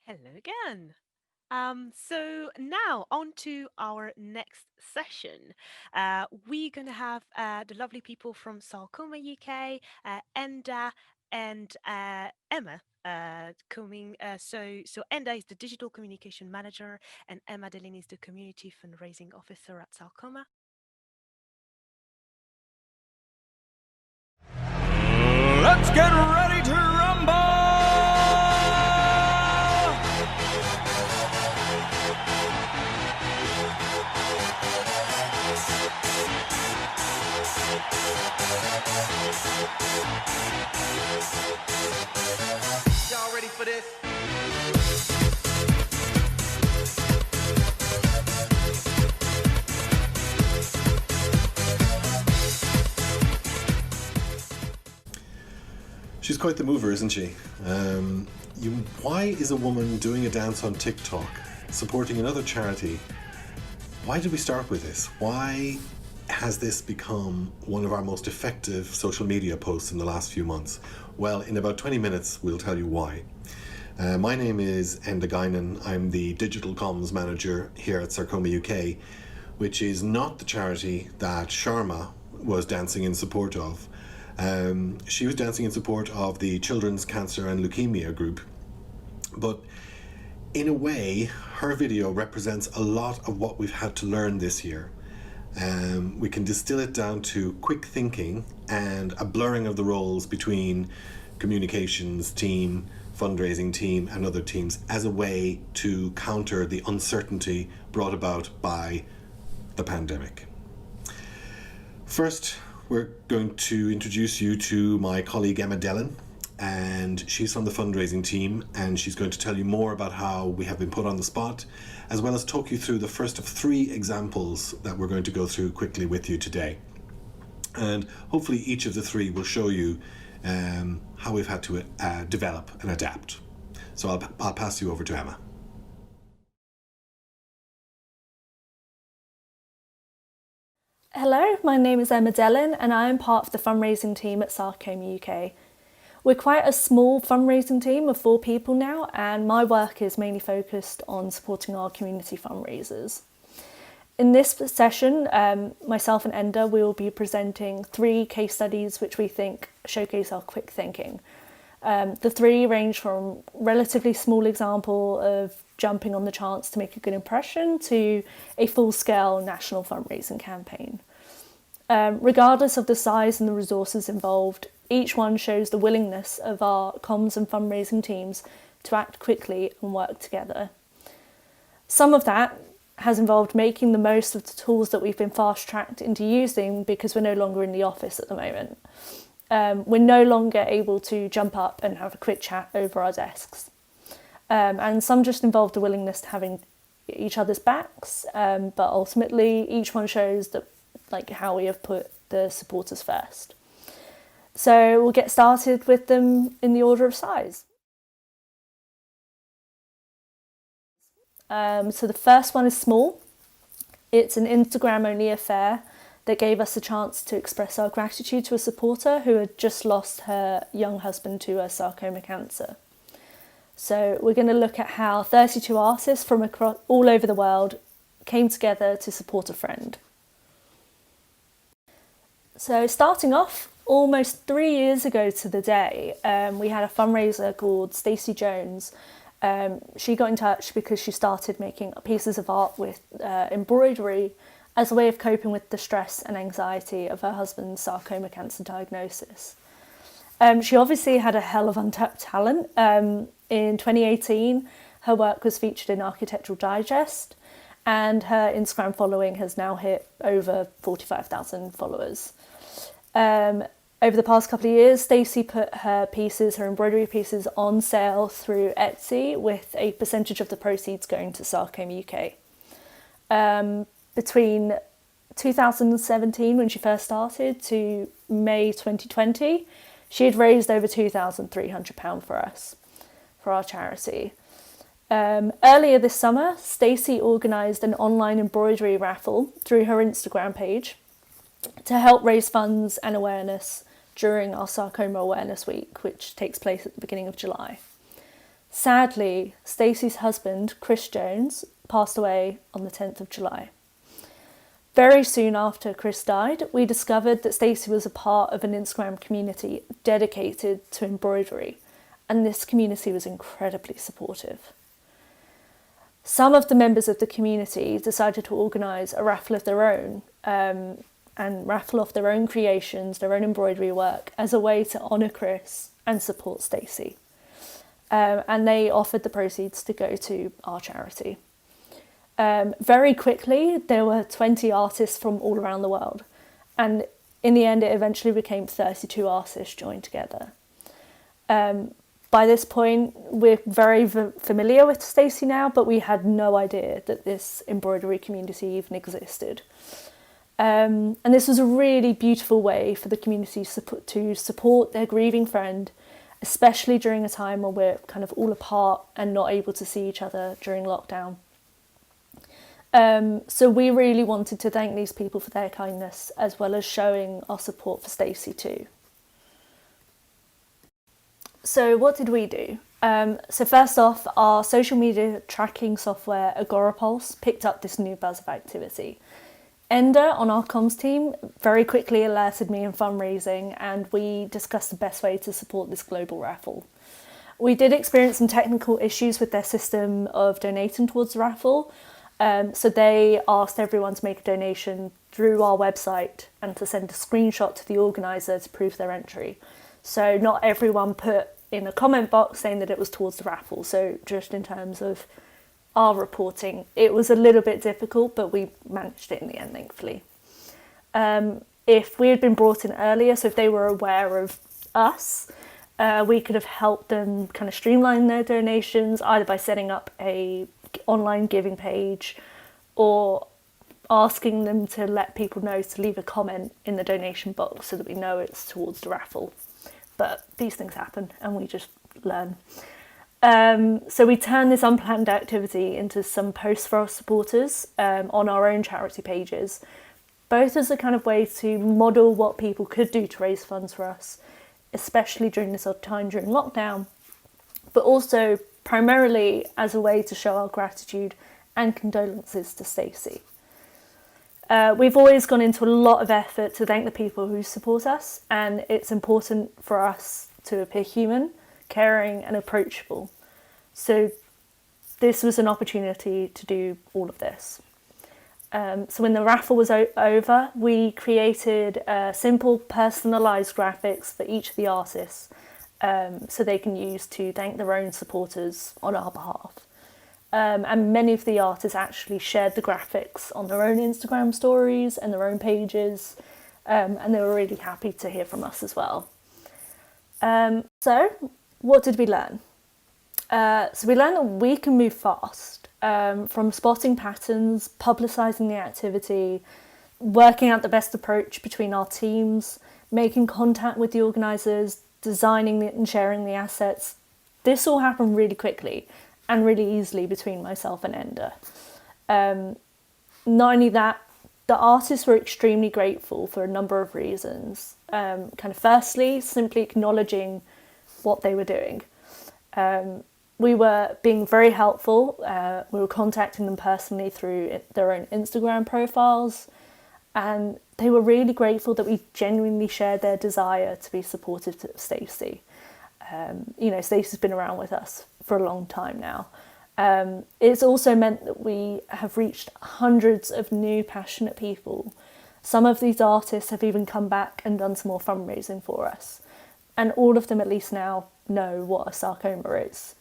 Hello again. So now on to our next session. We're going to have the lovely people from Sarcoma UK, Enda and Emma. Coming so Enda is the digital communication manager and Emma Delaney is the community fundraising officer at Sarcoma. Let's get ready to rumble! Y'all ready for this? She's quite the mover, isn't she? Why is a woman doing a dance on TikTok, supporting another charity? Why did we start with this? Why has this become one of our most effective social media posts in the last few months? Well, in about 20 minutes, we'll tell you why. My name is Enda Guinan. I'm the digital comms manager here at Sarcoma UK, which is not the charity that Sharma was dancing in support of. She was dancing in support of the Children's Cancer and Leukemia group. But in a way, her video represents a lot of what we've had to learn this year. We can distill it down to quick thinking and a blurring of the roles between communications team, fundraising team and other teams as a way to counter the uncertainty brought about by the pandemic. First, we're going to introduce you to my colleague Emma Dillon, and she's from the fundraising team, and she's going to tell you more about how we have been put on the spot, as well as talk you through the first of 3 examples that we're going to go through quickly with you today. And hopefully each of the 3 will show you how we've had to develop and adapt. So I'll pass you over to Emma. Hello, my name is Emma Dellin and I am part of the fundraising team at Sarcoma UK. We're quite a small fundraising team of 4 people now, and my work is mainly focused on supporting our community fundraisers. In this session, myself and Enda will be presenting 3 case studies which we think showcase our quick thinking. The 3 range from relatively small example of jumping on the chance to make a good impression to a full-scale national fundraising campaign. Regardless of the size and the resources involved, each one shows the willingness of our comms and fundraising teams to act quickly and work together. Some of that has involved making the most of the tools that we've been fast-tracked into using because we're no longer in the office at the moment. We're no longer able to jump up and have a quick chat over our desks. And some just involved a willingness to having each other's backs, but ultimately each one shows that how we have put the supporters first. So we'll get started with them in the order of size. So the first one is small. It's an Instagram-only affair that gave us a chance to express our gratitude to a supporter who had just lost her young husband to a sarcoma cancer. So we're going to look at how 32 artists from across all over the world came together to support a friend. So starting off, almost 3 years ago to the day, we had a fundraiser called Stacey Jones. She got in touch because she started making pieces of art with embroidery as a way of coping with the stress and anxiety of her husband's sarcoma cancer diagnosis. She obviously had a hell of untapped talent. In 2018, her work was featured in Architectural Digest, and her Instagram following has now hit over 45,000 followers. Over the past couple of years, Stacey put her embroidery pieces on sale through Etsy, with a percentage of the proceeds going to Sarcoma UK. Between 2017, when she first started, to May 2020, she had raised over £2,300 for us, for our charity. Earlier this summer, Stacey organised an online embroidery raffle through her Instagram page to help raise funds and awareness during our Sarcoma Awareness Week, which takes place at the beginning of July. Sadly, Stacey's husband, Chris Jones, passed away on the 10th of July. Very soon after Chris died, we discovered that Stacey was a part of an Instagram community dedicated to embroidery, and this community was incredibly supportive. Some of the members of the community decided to organise a raffle of their own and raffle off their own creations, their own embroidery work, as a way to honour Chris and support Stacey. And they offered the proceeds to go to our charity. Very quickly, there were 20 artists from all around the world. And in the end, it eventually became 32 artists joined together. By this point, we're very familiar with Stacey now, but we had no idea that this embroidery community even existed. And this was a really beautiful way for the community to support their grieving friend, especially during a time when we're kind of all apart and not able to see each other during lockdown. So we really wanted to thank these people for their kindness, as well as showing our support for Stacey too. So what did we do? So first off, our social media tracking software, Agorapulse, picked up this new buzz of activity. Enda on our comms team very quickly alerted me in fundraising, and we discussed the best way to support this global raffle. We did experience some technical issues with their system of donating towards the raffle, so they asked everyone to make a donation through our website and to send a screenshot to the organiser to prove their entry. So not everyone put in a comment box saying that it was towards the raffle, so just in terms of our reporting, it was a little bit difficult, but we managed it in the end, thankfully. If we had been brought in earlier, so if they were aware of us, we could have helped them kind of streamline their donations, either by setting up a online giving page or asking them to let people know to leave a comment in the donation box so that we know it's towards the raffle. But these things happen and we just learn. So we turned this unplanned activity into some posts for our supporters on our own charity pages, both as a kind of way to model what people could do to raise funds for us, especially during this odd time during lockdown, but also primarily as a way to show our gratitude and condolences to Stacey. We've always gone into a lot of effort to thank the people who support us, and it's important for us to appear human, caring and approachable. So this was an opportunity to do all of this. So when the raffle was over, we created simple personalised graphics for each of the artists so they can use to thank their own supporters on our behalf. And many of the artists actually shared the graphics on their own Instagram stories and their own pages, and they were really happy to hear from us as well. So what did we learn? So we learned that we can move fast, from spotting patterns, publicising the activity, working out the best approach between our teams, making contact with the organisers, designing and sharing the assets. This all happened really quickly and really easily between myself and Enda. Not only that, the artists were extremely grateful for a number of reasons. Firstly, simply acknowledging what they were doing. We were being very helpful. We were contacting them personally through their own Instagram profiles, and they were really grateful that we genuinely shared their desire to be supportive to Stacey. Stacey's been around with us for a long time now. It's also meant that we have reached hundreds of new passionate people. Some of these artists have even come back and done some more fundraising for us. And all of them at least now know what a sarcoma is.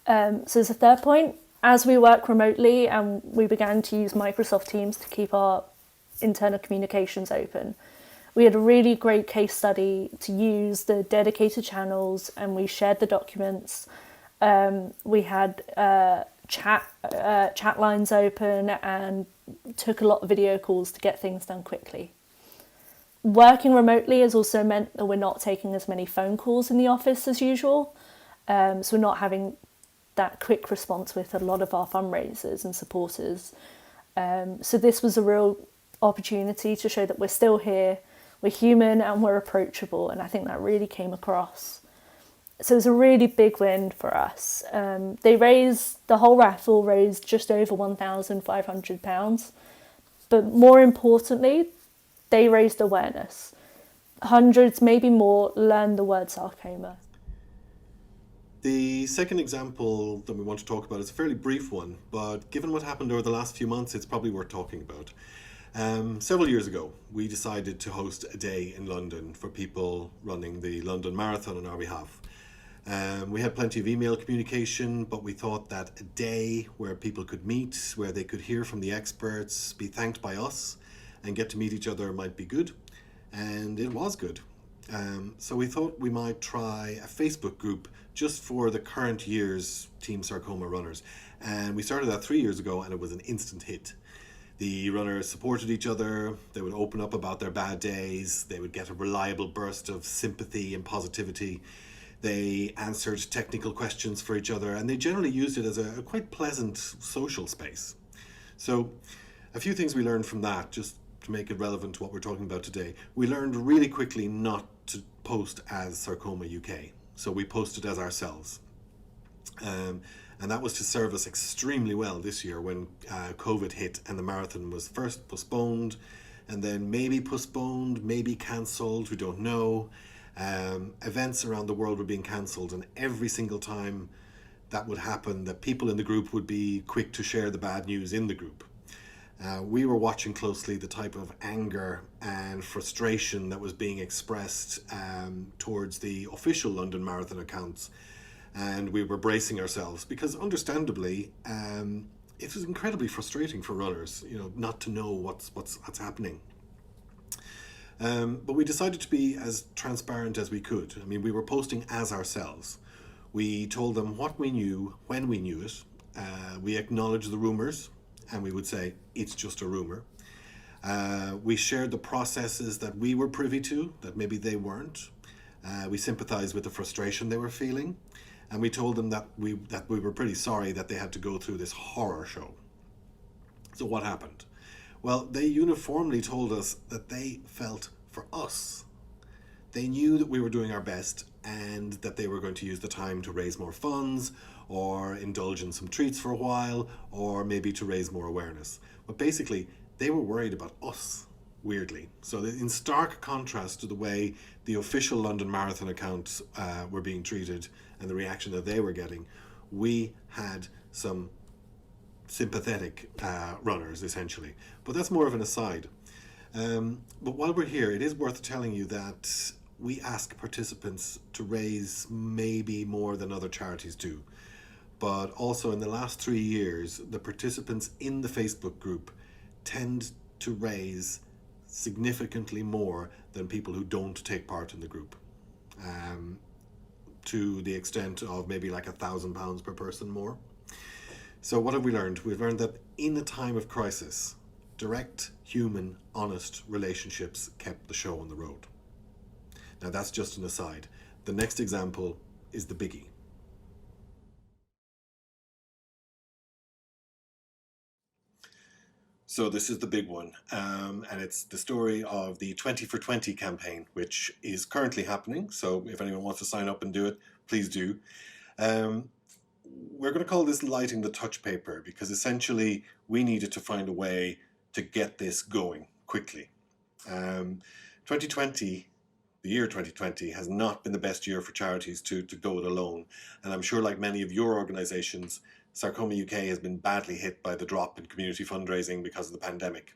So as a third point, as we work remotely and we began to use Microsoft Teams to keep our internal communications open, we had a really great case study to use the dedicated channels, and we shared the documents. We had chat lines open and took a lot of video calls to get things done quickly. Working remotely has also meant that we're not taking as many phone calls in the office as usual. So we're not having that quick response with a lot of our fundraisers and supporters. So this was a real opportunity to show that we're still here, we're human and we're approachable, and I think that really came across. So it was a really big win for us. The whole raffle raised just over £1,500. But more importantly, they raised awareness. Hundreds, maybe more, learned the word sarcoma. The second example that we want to talk about is a fairly brief one, but given what happened over the last few months, it's probably worth talking about. Several years ago, we decided to host a day in London for people running the London Marathon on our behalf. We had plenty of email communication, but we thought that a day where people could meet, where they could hear from the experts, be thanked by us, and get to meet each other might be good. And it was good. So we thought we might try a Facebook group just for the current year's Team Sarcoma runners. And we started that 3 years ago, and it was an instant hit. The runners supported each other, they would open up about their bad days, they would get a reliable burst of sympathy and positivity. They answered technical questions for each other, and they generally used it as a quite pleasant social space. So a few things we learned from that, just to make it relevant to what we're talking about today. We learned really quickly not to post as Sarcoma UK. So we posted as ourselves. And that was to serve us extremely well this year when COVID hit and the marathon was first postponed and then maybe postponed, maybe cancelled, we don't know. Events around the world were being cancelled, and every single time that would happen, the people in the group would be quick to share the bad news in the group. We were watching closely the type of anger and frustration that was being expressed towards the official London Marathon accounts, and we were bracing ourselves because, understandably, it was incredibly frustrating for runners, not to know what's happening. But we decided to be as transparent as we could. I mean, we were posting as ourselves. We told them what we knew, when we knew it. We acknowledged the rumours, and we would say, it's just a rumour. We shared the processes that we were privy to, that maybe they weren't. We sympathised with the frustration they were feeling. And we told them that we were pretty sorry that they had to go through this horror show. So what happened? Well, they uniformly told us that they felt for us. They knew that we were doing our best and that they were going to use the time to raise more funds or indulge in some treats for a while or maybe to raise more awareness. But basically, they were worried about us, weirdly. So in stark contrast to the way the official London Marathon accounts were being treated and the reaction that they were getting, we had some sympathetic runners, essentially. But that's more of an aside. But while we're here, it is worth telling you that we ask participants to raise maybe more than other charities do. But also in the last 3 years, the participants in the Facebook group tend to raise significantly more than people who don't take part in the group. To the extent of maybe like £1,000 per person more. So what have we learned? We've learned that in a time of crisis, direct, human, honest relationships kept the show on the road. Now that's just an aside. The next example is the biggie. So this is the big one, and it's the story of the 20 for 20 campaign, which is currently happening. So if anyone wants to sign up and do it, please do. We're going to call this lighting the touch paper because essentially we needed to find a way to get this going quickly. 2020, the year 2020, has not been the best year for charities to go it alone. And I'm sure, like many of your organisations, Sarcoma UK has been badly hit by the drop in community fundraising because of the pandemic.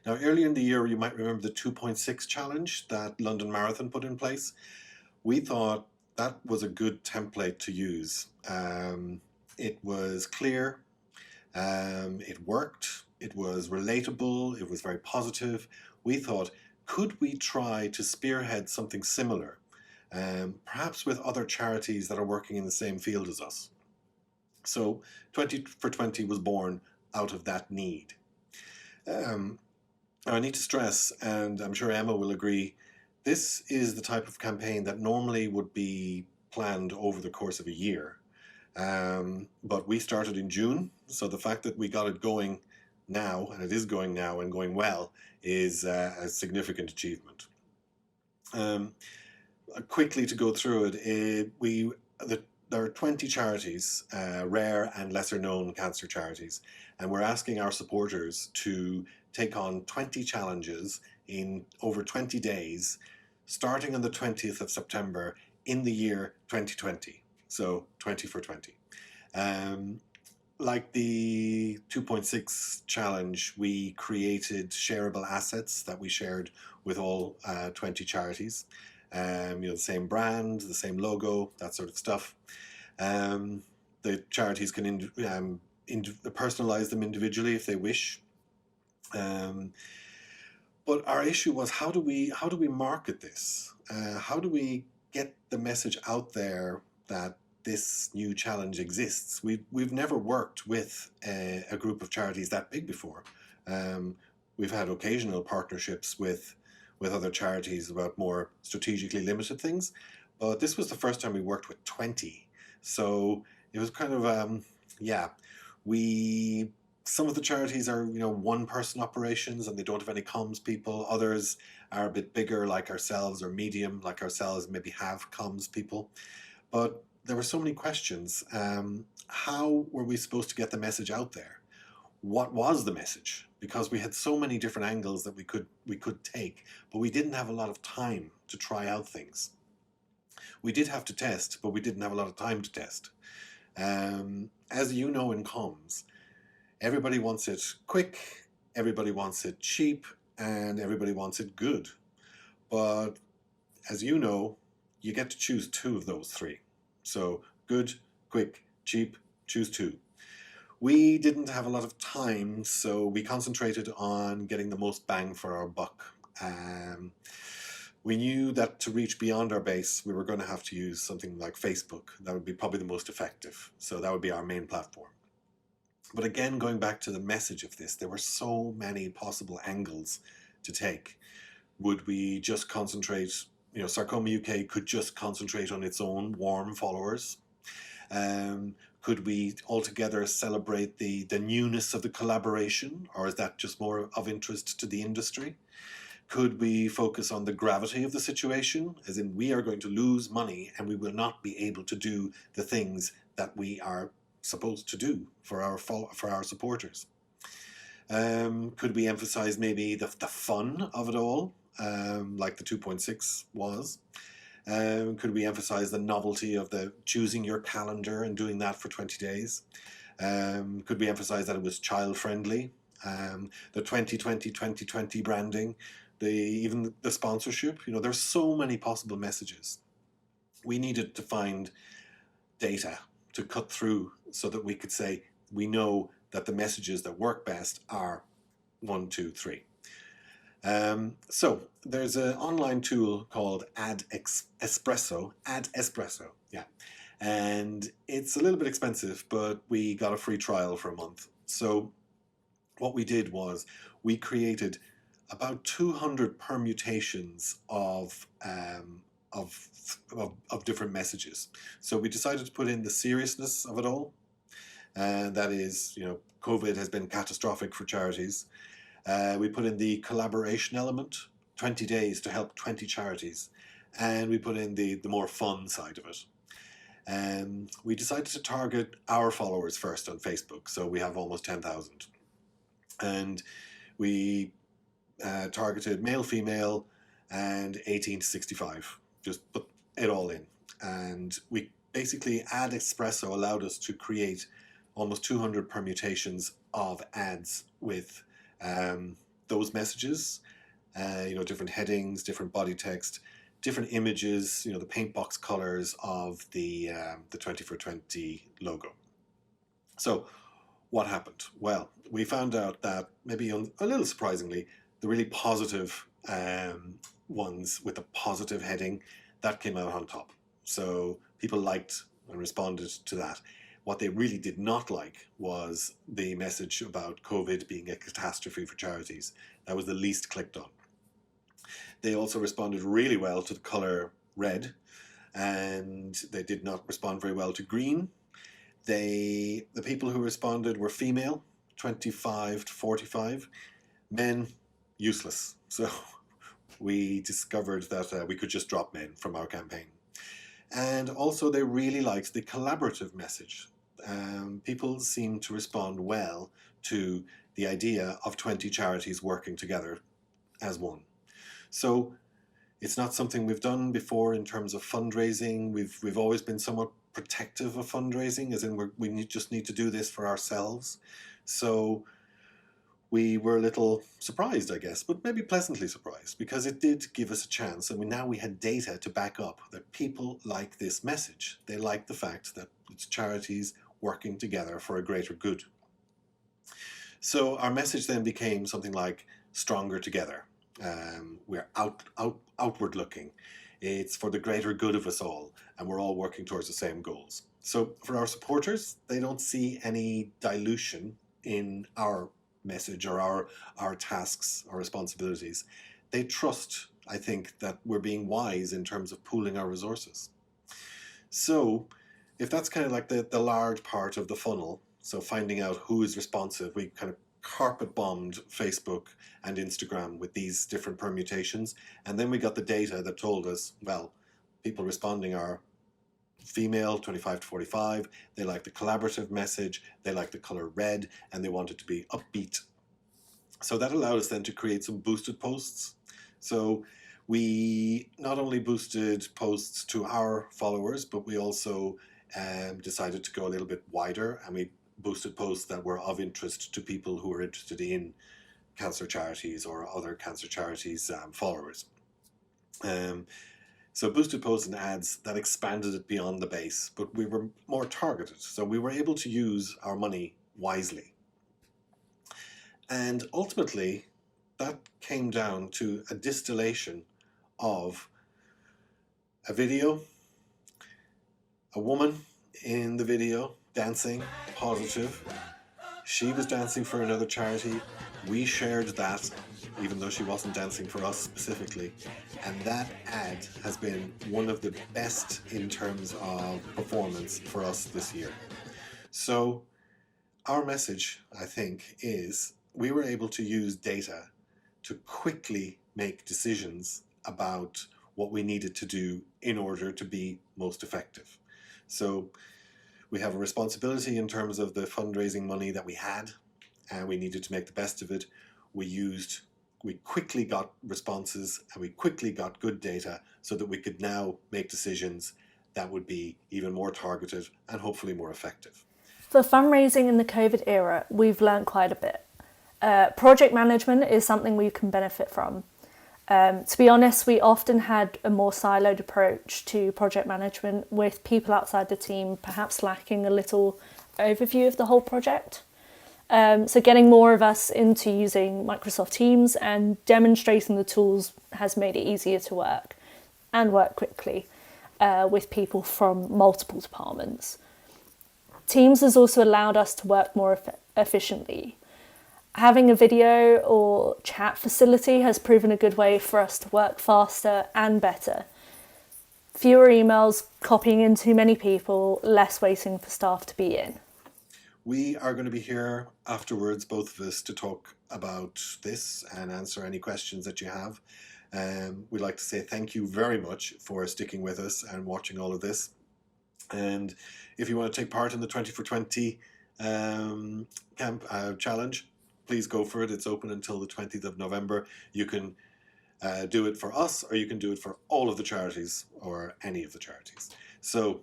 Now, earlier in the year, you might remember the 2.6 challenge that London Marathon put in place. We thought that was a good template to use. It was clear, it worked, it was relatable, it was very positive. We thought, could we try to spearhead something similar, perhaps with other charities that are working in the same field as us? So 20 for 20 was born out of that need. I need to stress, and I'm sure Emma will agree, this is the type of campaign that normally would be planned over the course of a year. But we started in June, so the fact that we got it going now, and it is going now and going well, is a significant achievement. quickly to go through it, there are 20 charities, rare and lesser known cancer charities, and we're asking our supporters to take on 20 challenges in over 20 days, starting on the 20th of September in the year 2020. So 20 for 20. Like the 2.6 challenge, we created shareable assets that we shared with all 20 charities. The same brand, the same logo, that sort of stuff. The charities can personalize them individually if they wish. But our issue was, how do we market this? How do we get the message out there that this new challenge exists? We've never worked with a group of charities that big before. We've had occasional partnerships with other charities about more strategically limited things, but this was the first time we worked with 20. So it was kind of some of the charities are, one person operations and they don't have any comms people. Others are a bit bigger, like ourselves, or medium, like ourselves, maybe have comms people. But there were so many questions. How were we supposed to get the message out there? What was the message? Because we had so many different angles that we could take, but we didn't have a lot of time to try out things. We did have to test, but we didn't have a lot of time to test. As you know, in comms, everybody wants it quick, everybody wants it cheap, and everybody wants it good. But as you know, you get to choose two of those three. So good, quick, cheap, choose two. We didn't have a lot of time, so we concentrated on getting the most bang for our buck. We knew that to reach beyond our base, we were going to have to use something like Facebook. That would be probably the most effective. So that would be our main platform. But again, going back to the message of this, there were so many possible angles to take. Would we just concentrate, Sarcoma UK could just concentrate on its own warm followers? Could we altogether celebrate the newness of the collaboration, or is that just more of interest to the industry? Could we focus on the gravity of the situation, as in we are going to lose money and we will not be able to do the things that we are supposed to do for our supporters? Could we emphasize maybe the fun of it all, like the 2.6 was? Could we emphasize the novelty of the choosing your calendar and doing that for 20 days? Could we emphasize that it was child friendly? The 2020 branding, even the sponsorship, there's so many possible messages. We needed to find data to cut through so that we could say, we know that the messages that work best are 1, 2, 3. So there's an online tool called Ad Espresso, yeah. And it's a little bit expensive, but we got a free trial for a month. So what we did was we created about 200 permutations of different messages. So we decided to put in the seriousness of it all. And that is, COVID has been catastrophic for charities. We put in the collaboration element, 20 days to help 20 charities. And we put in the more fun side of it. We decided to target our followers first on Facebook. So we have almost 10,000. And we targeted male, female, and 18 to 65. Just put it all in. And we basically, Ad Espresso allowed us to create almost 200 permutations of ads with those messages, different headings, different body text, different images, the paint box colors of the 20 for 20 logo. So what happened? Well, we found out that maybe a little surprisingly, the really positive ones with the positive heading, that came out on top. So people liked and responded to that. What they really did not like was the message about COVID being a catastrophe for charities. That was the least clicked on. They also responded really well to the colour red, and they did not respond very well to green. The people who responded were female, 25 to 45. Men, useless. So we discovered that we could just drop them in from our campaign. And also, they really liked the collaborative message. People seem to respond well to the idea of 20 charities working together as one. So it's not something we've done before in terms of fundraising. We've always been somewhat protective of fundraising, as in just need to do this for ourselves. So we were a little surprised, I guess, but maybe pleasantly surprised, because it did give us a chance. And now we had data to back up that people like this message. They like the fact that it's charities working together for a greater good. So our message then became something like stronger together. We're outward looking. It's for the greater good of us all, and we're all working towards the same goals. So for our supporters, they don't see any dilution in our message or our tasks or responsibilities. They trust, I think, that we're being wise in terms of pooling our resources. So if that's kind of like the large part of the funnel, so finding out who is responsive, we kind of carpet bombed Facebook and Instagram with these different permutations, and then we got the data that told us, well, people responding are female, 25 to 45, they like the collaborative message, they like the color red, and they want it to be upbeat. So that allowed us then to create some boosted posts. So we not only boosted posts to our followers, but we also decided to go a little bit wider, and we boosted posts that were of interest to people who are interested in cancer charities or other cancer charities followers. So boosted posts and ads that expanded it beyond the base, but we were more targeted. So we were able to use our money wisely. And ultimately, that came down to a distillation of a video, a woman in the video dancing, positive. She was dancing for another charity. We shared that, even though she wasn't dancing for us specifically. And that ad has been one of the best in terms of performance for us this year. So our message, I think, is we were able to use data to quickly make decisions about what we needed to do in order to be most effective. So we have a responsibility in terms of the fundraising money that we had, and we needed to make the best of it. We quickly got responses, and we quickly got good data so that we could now make decisions that would be even more targeted and hopefully more effective. For fundraising in the COVID era, we've learned quite a bit. Project management is something we can benefit from. To be honest, we often had a more siloed approach to project management, with people outside the team perhaps lacking a little overview of the whole project. So getting more of us into using Microsoft Teams and demonstrating the tools has made it easier to work and work quickly with people from multiple departments. Teams has also allowed us to work more efficiently. Having a video or chat facility has proven a good way for us to work faster and better. Fewer emails, copying in too many people, less waiting for staff to be in. We are going to be here afterwards, both of us, to talk about this and answer any questions that you have. We'd like to say thank you very much for sticking with us and watching all of this. And if you want to take part in the 20 for 20 challenge, please go for it. It's open until the 20th of November. You can do it for us, or you can do it for all of the charities or any of the charities. So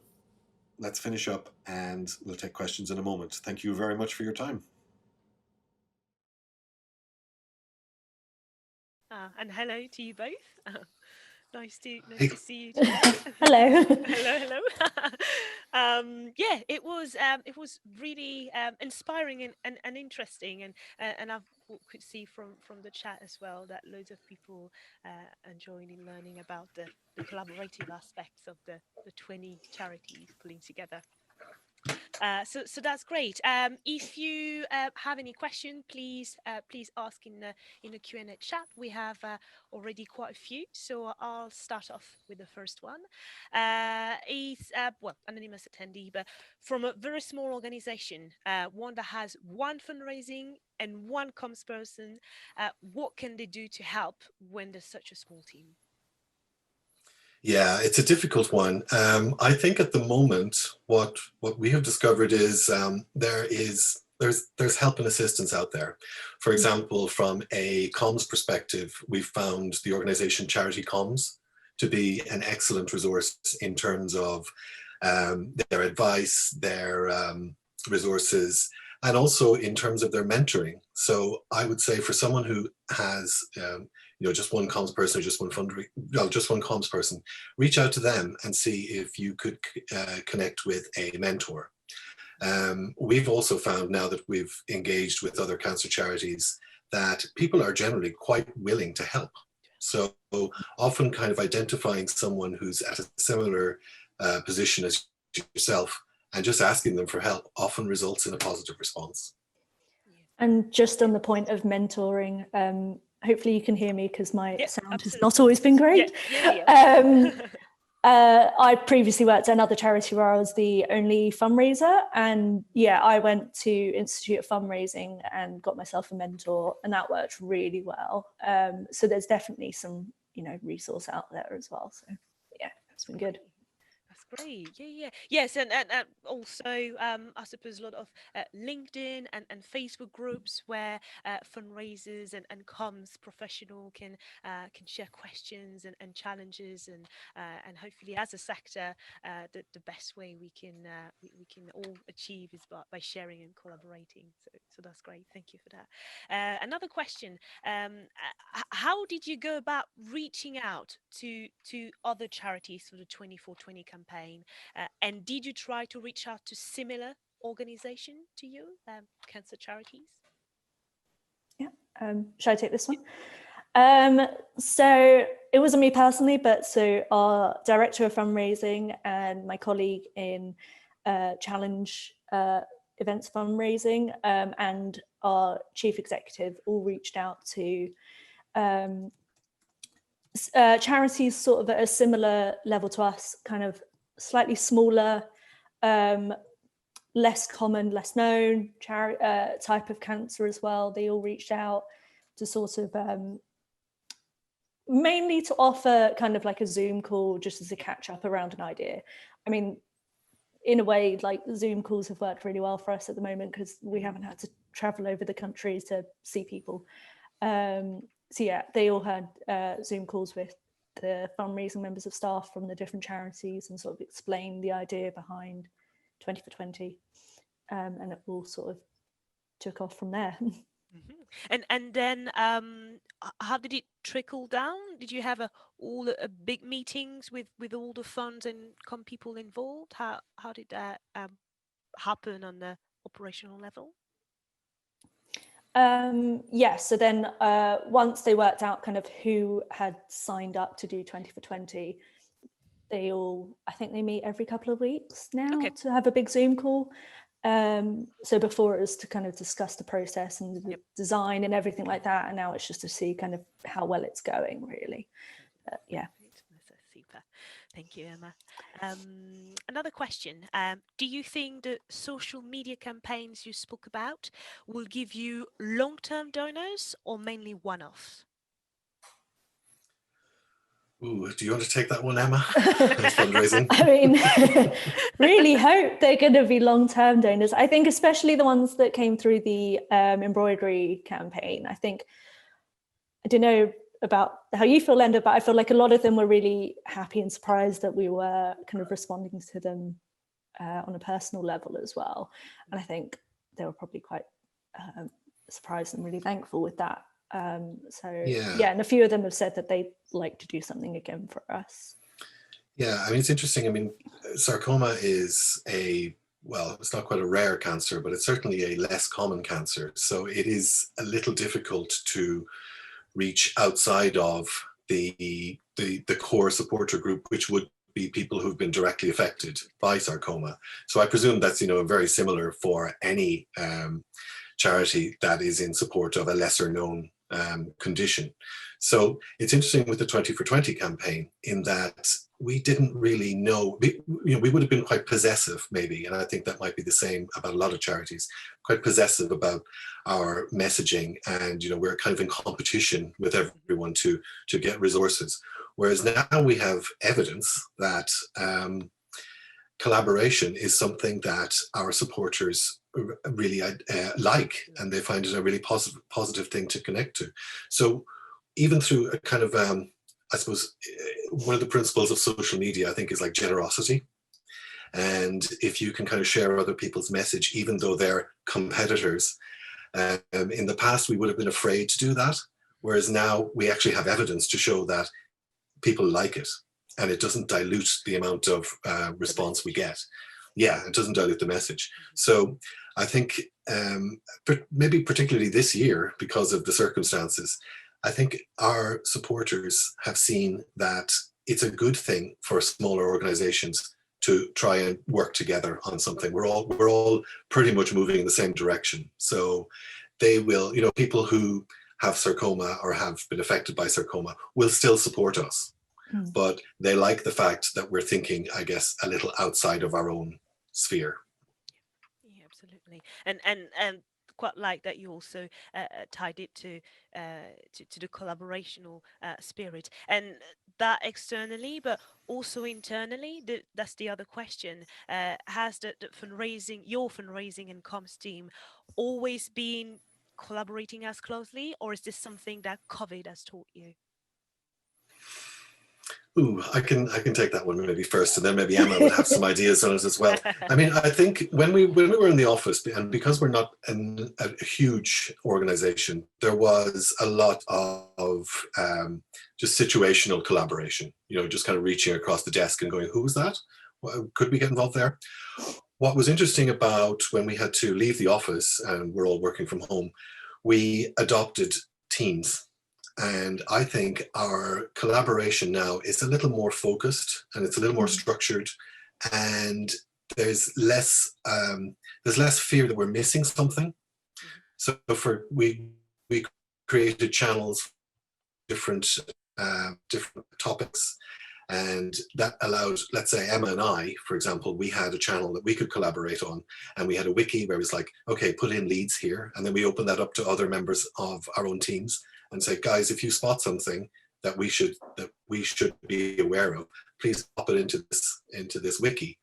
let's finish up and we'll take questions in a moment. Thank you very much for your time. And hello to you both. Nice to see you today. Hello. hello. Yeah, it was really inspiring and interesting, and I could see from the chat as well that loads of people enjoying and learning about the collaborative aspects of the 20 charities pulling together. So that's great. If you have any question, please ask in the Q&A chat. We have already quite a few, so I'll start off with the first one. Is well, anonymous attendee, but from a very small organization, one that has one fundraising and one comms person, what can they do to help when there's such a small team? Yeah, it's a difficult one. I think at the moment, what we have discovered is there's help and assistance out there. For example, from a comms perspective, we've found the organization Charity Comms to be an excellent resource in terms of their advice, their resources, and also in terms of their mentoring. So I would say for someone who has just one comms person or just one just one comms person, reach out to them and see if you could connect with a mentor. We've also found, now that we've engaged with other cancer charities, that people are generally quite willing to help. So often kind of identifying someone who's at a similar position as yourself and just asking them for help often results in a positive response. And just on the point of mentoring, hopefully you can hear me because my sound absolutely. has not always been great. I previously worked at another charity where I was the only fundraiser, and I went to Institute of Fundraising and got myself a mentor, and that worked really well. So there's definitely some resource out there as well. So yeah, it's been good. That's great. Yes, and also I suppose a lot of LinkedIn and Facebook groups where fundraisers and comms professional can share questions and challenges, and hopefully as a sector, the best way we can all achieve is by sharing and collaborating. So that's great. Thank you for that. Another question: how did you go about reaching out to other charities for the 24/20 campaign? And did you try to reach out to similar organization to you, cancer charities? Yeah. Should I take this one? So it wasn't me personally, but so our director of fundraising and my colleague in challenge events fundraising and our chief executive all reached out to charities sort of at a similar level to us, kind of slightly smaller, less common, less known type of cancer as well. They all reached out to sort of mainly to offer kind of like a Zoom call just as a catch up around an idea. I mean, in a way, like Zoom calls have worked really well for us at the moment because we haven't had to travel over the country to see people. So yeah, they all had Zoom calls with the fundraising members of staff from the different charities and sort of explain the idea behind 20 for 20, and it all sort of took off from there. And then how did it trickle down? Did you have all big meetings with all the funds and people involved? How did that happen on the operational level? So then once they worked out kind of who had signed up to do 20 for 20, they all, I think they meet every couple of weeks now to have a big Zoom call. So before it was to kind of discuss the process and the design and everything like that, and now it's just to see kind of how well it's going, really. Yeah. Super. Thank you, Emma. Another question. Do you think the social media campaigns you spoke about will give you long-term donors or mainly one-offs? Ooh, do you want to take that one, Emma? Fundraising. I mean, really hope they're going to be long-term donors. I think especially the ones that came through the embroidery campaign. I don't know about how you feel, Linda, but I feel like a lot of them were really happy and surprised that we were kind of responding to them on a personal level as well. And I think they were probably quite surprised and really thankful with that. And a few of them have said that they'd like to do something again for us. Yeah, I mean, it's interesting. I mean, sarcoma is it's not quite a rare cancer, but it's certainly a less common cancer. So it is a little difficult to reach outside of the core supporter group, which would be people who've been directly affected by sarcoma. So I presume that's, very similar for any charity that is in support of a lesser known condition. So it's interesting with the 20 for 20 campaign in that we didn't really know, we would have been quite possessive maybe, and I think that might be the same about a lot of charities, quite possessive about our messaging, and we're kind of in competition with everyone to get resources. Whereas now we have evidence that collaboration is something that our supporters really like, and they find it a really positive thing to connect to. So even through a kind of, I suppose, one of the principles of social media, I think, is like generosity. And if you can kind of share other people's message, even though they're competitors, in the past we would have been afraid to do that. Whereas now we actually have evidence to show that people like it, and it doesn't dilute the amount of response we get. Yeah, it doesn't dilute the message. So I think maybe particularly this year, because of the circumstances, I think our supporters have seen that it's a good thing for smaller organizations to try and work together on something. We're all pretty much moving in the same direction. So they will, people who have sarcoma or have been affected by sarcoma will still support us. But they like the fact that we're thinking, I guess, a little outside of our own sphere. Yeah, absolutely. And quite like that you also tied it to the collaborational spirit, and that externally, but also internally. That's the other question. Has the fundraising, your fundraising and comms team, always been collaborating as closely, or is this something that COVID has taught you? Ooh, I can take that one maybe first, and then maybe Emma would have some ideas on it as well. I mean, I think when we were in the office, and because we're not a huge organization, there was a lot of just situational collaboration. Just kind of reaching across the desk and going, "Who was that? Could we get involved there?" What was interesting about when we had to leave the office and we're all working from home, we adopted Teams. And I think our collaboration now is a little more focused, and it's a little more structured, and there's less fear that we're missing something. So we created channels, different topics, and that allowed, let's say, Emma and I, for example, we had a channel that we could collaborate on, and we had a wiki where it was like, okay, put in leads here, and then we opened that up to other members of our own teams and say, guys, if you spot something that we should be aware of, please pop it into this wiki,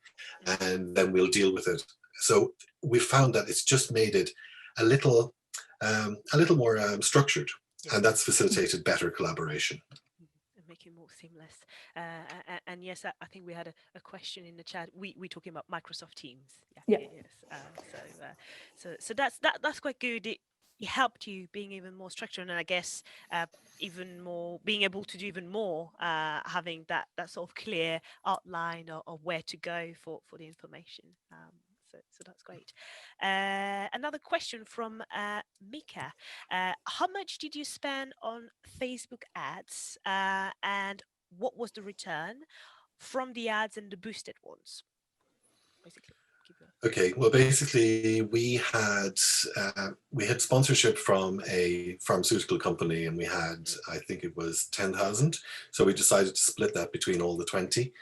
and then we'll deal with it. So we found that it's just made it a little more structured, and that's facilitated better collaboration. And make it more seamless. And yes, I think we had a question in the chat. We talking about Microsoft Teams. Yeah. Yes. So that's quite good. It helped you being even more structured, and I guess even more being able to do even more, having that sort of clear outline of where to go for the information. So that's great. Another question from Mika. How much did you spend on Facebook ads, and what was the return from the ads and the boosted ones? Basically. Okay, well, basically we had sponsorship from a pharmaceutical company, and we had, I think it was 10,000. So we decided to split that between all the 20,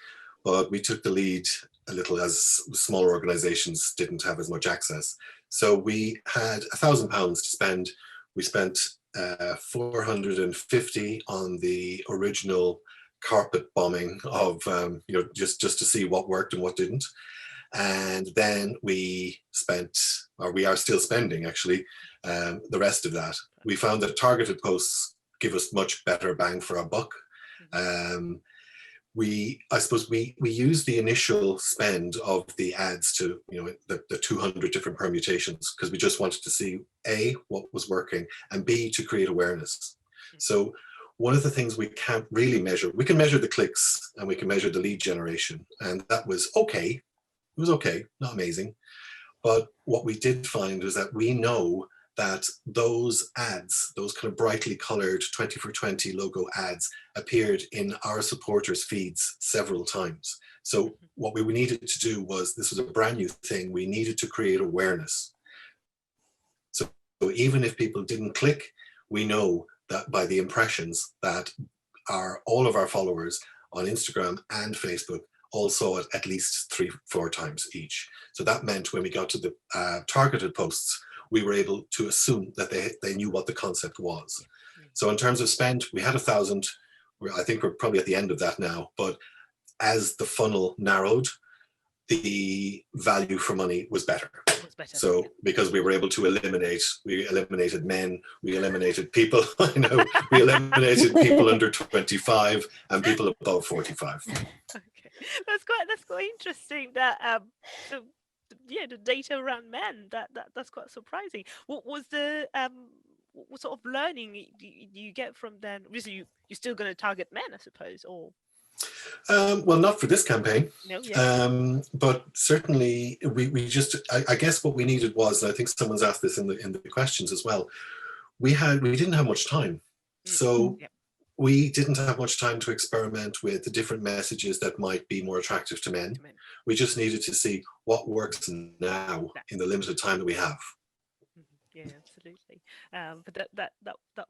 but we took the lead a little, as smaller organizations didn't have as much access. So we had £1,000 to spend. We spent 450 on the original carpet bombing of, just to see what worked and what didn't. And then we are still spending actually, the rest of that. We found that targeted posts give us much better bang for our buck. I suppose we use the initial spend of the ads to, the 200 different permutations, because we just wanted to see A, what was working, and B, to create awareness. So one of the things we can't really measure, we can measure the clicks and we can measure the lead generation, and that was okay. It was okay, not amazing. But what we did find was that we know that those ads, those kind of brightly coloured 20 for 20 logo ads, appeared in our supporters' feeds several times. So what we needed to do was, this was a brand new thing, we needed to create awareness. So even if people didn't click, we know that by the impressions that all of our followers on Instagram and Facebook all saw it at least 3-4 times each. So that meant when we got to the targeted posts, we were able to assume that they knew what the concept was. So in terms of spend, we had 1,000. I think we're probably at the end of that now. But as the funnel narrowed, the value for money was better. So because we were able to we eliminated men, we eliminated people, I know, we eliminated people under 25 and people above 45. Okay, that's quite interesting. That the data around men, that's quite surprising. What was the what sort of learning you get from then? Obviously, you're still going to target men, I suppose, or well, not for this campaign. No, yeah. But certainly we just, I guess what we needed was, and I think someone's asked this in the questions as well, we didn't have much time. So we didn't have much time to experiment with the different messages that might be more attractive to men. We just needed to see what works now in the limited time that we have. Yeah, absolutely. But that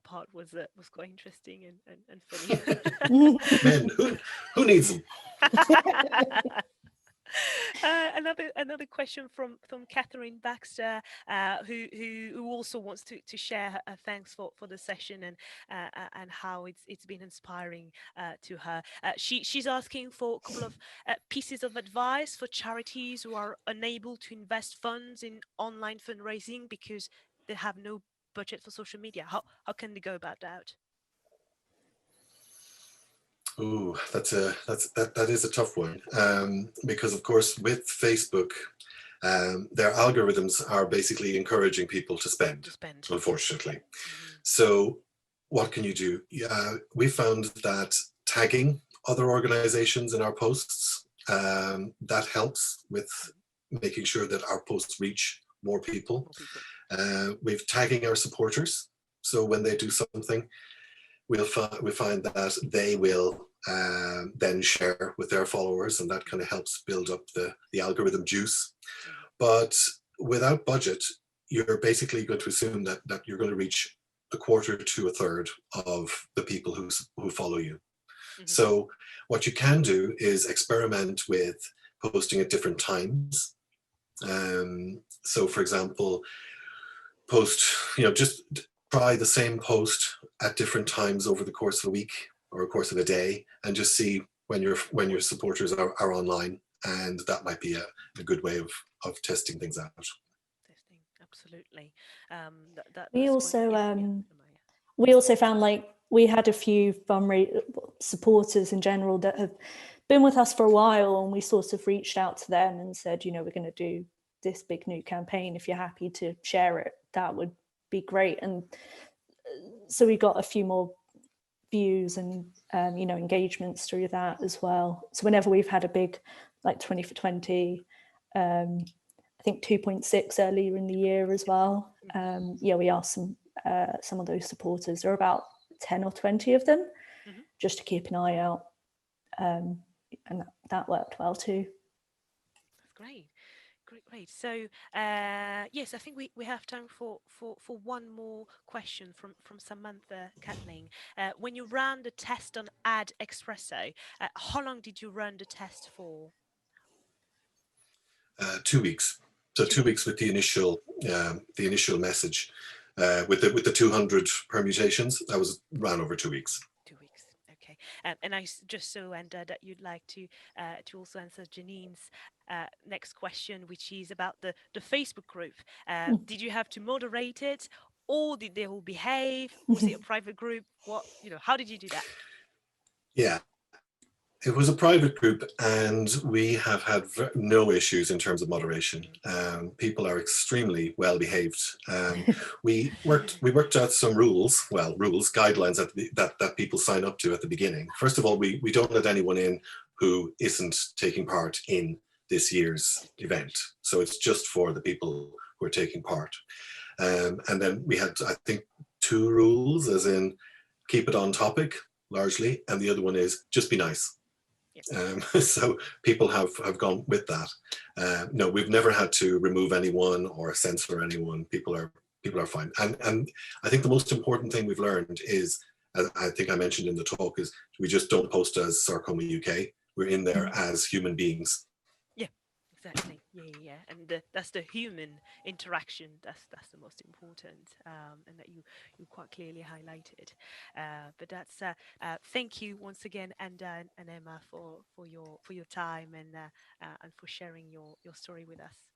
part was quite interesting and funny. Men, who needs them? Another question from Catherine Baxter, who also wants to share her thanks for the session and how it's been inspiring to her. She's asking for a couple of pieces of advice for charities who are unable to invest funds in online fundraising because they have no budget for social media. How can they go about that? Ooh, that is a tough one, because of course with Facebook, their algorithms are basically encouraging people to spend. Unfortunately. So what can you do? We found that tagging other organizations in our posts, that helps with making sure that our posts reach more people. We've tagging our supporters, so when they do something, we find that they will then share with their followers, and that kind of helps build up the algorithm juice. But without budget, you're basically going to assume that you're going to reach a quarter to a third of the people who follow you. So what you can do is experiment with posting at different times. So for example, just try the same post at different times over the course of a week or a course of a day, and just see when your supporters are online, and that might be a good way of testing things out. Testing, absolutely. We also found, like, we had a few supporters in general that have been with us for a while, and we sort of reached out to them and said, we're going to do this big new campaign. If you're happy to share it, that would be great. And so we got a few more views and engagements through that as well. So whenever we've had a big, like 20 for 20, I think 2.6 earlier in the year as well. We asked some of those supporters. There are about 10 or 20 of them, just to keep an eye out, and that worked well too. That's great. Great. So yes, I think we have time for one more question from Samantha Catling. When you ran the test on Ad Espresso, how long did you run the test for? 2 weeks. So 2 weeks with the initial message, with the 200 permutations. That was ran over 2 weeks. 2 weeks. Okay. And I just saw, Enda, that you'd like to also answer Janine's next question, which is about the Facebook group. Did you have to moderate it, or did they all behave? Was it a private group? How did you do that? Yeah, it was a private group, and we have had no issues in terms of moderation. People are extremely well behaved. We worked out some guidelines that people sign up to at the beginning. First of all, we don't let anyone in who isn't taking part in this year's event. So it's just for the people who are taking part. And then we had, I think, two rules, as in keep it on topic largely, and the other one is just be nice. Yeah. So people have gone with that. No, we've never had to remove anyone or censor anyone. People are fine. And I think the most important thing we've learned is, as I think I mentioned in the talk, is we just don't post as Sarcoma UK. We're in there as human beings. Yeah, exactly. Yeah, yeah, yeah. And that's the human interaction. That's the most important, and that you quite clearly highlighted. But that's thank you once again, and Emma, for your time and for sharing your story with us.